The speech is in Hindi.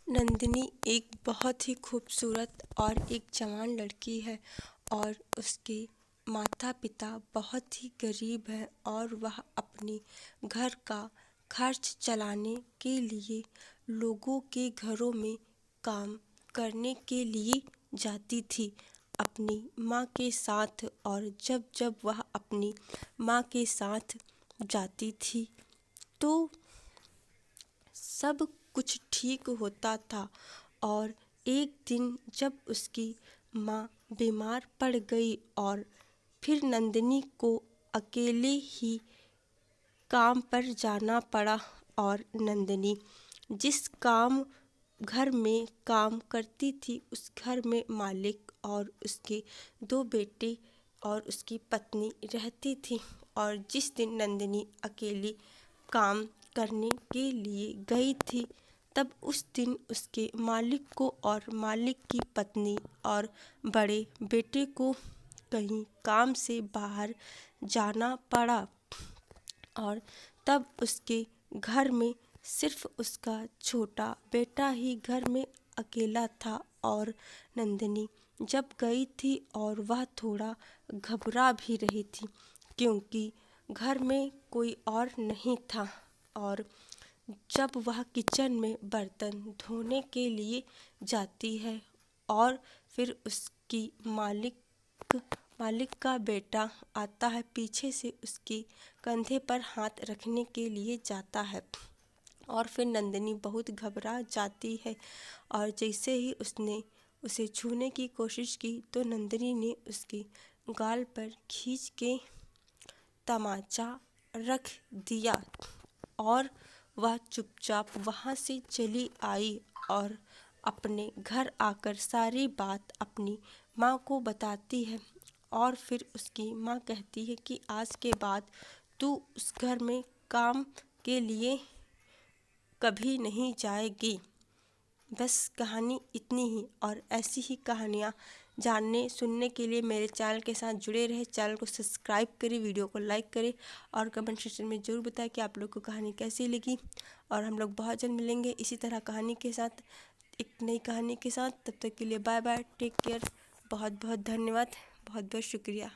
नंदिनी एक बहुत ही खूबसूरत और एक जवान लड़की है और उसके माता पिता बहुत ही गरीब हैं और वह अपने घर का खर्च चलाने के लिए लोगों के घरों में काम करने के लिए जाती थी अपनी माँ के साथ। और जब जब वह अपनी माँ के साथ जाती थी तो सब कुछ ठीक होता था। और एक दिन जब उसकी माँ बीमार पड़ गई और फिर नंदिनी को अकेले ही काम पर जाना पड़ा। और नंदिनी जिस घर में काम करती थी उस घर में मालिक और उसके दो बेटे और उसकी पत्नी रहती थी। और जिस दिन नंदिनी अकेली काम करने के लिए गई थी तब उस दिन उसके मालिक को और मालिक की पत्नी और बड़े बेटे को कहीं काम से बाहर जाना पड़ा। और तब उसके घर में सिर्फ उसका छोटा बेटा ही घर में अकेला था। और नंदिनी जब गई थी और वह थोड़ा घबरा भी रही थी क्योंकि घर में कोई और नहीं था। और जब वह किचन में बर्तन धोने के लिए जाती है और फिर उसकी मालिक का बेटा आता है पीछे से उसके कंधे पर हाथ रखने के लिए जाता है और फिर नंदिनी बहुत घबरा जाती है। और जैसे ही उसने उसे छूने की कोशिश की तो नंदिनी ने उसके गाल पर खींच के तमाचा रख दिया और वह चुपचाप वहाँ से चली आई और अपने घर आकर सारी बात अपनी माँ को बताती है। और फिर उसकी माँ कहती है कि आज के बाद तू उस घर में काम के लिए कभी नहीं जाएगी। बस कहानी इतनी ही। और ऐसी ही कहानियाँ जानने सुनने के लिए मेरे चैनल के साथ जुड़े रहे। चैनल को सब्सक्राइब करें, वीडियो को लाइक करें और कमेंट सेक्शन में ज़रूर बताएं कि आप लोग को कहानी कैसी लगी। और हम लोग बहुत जल्द मिलेंगे इसी तरह कहानी के साथ, एक नई कहानी के साथ। तब तक के लिए बाय बाय, टेक केयर। बहुत बहुत धन्यवाद, बहुत बहुत शुक्रिया।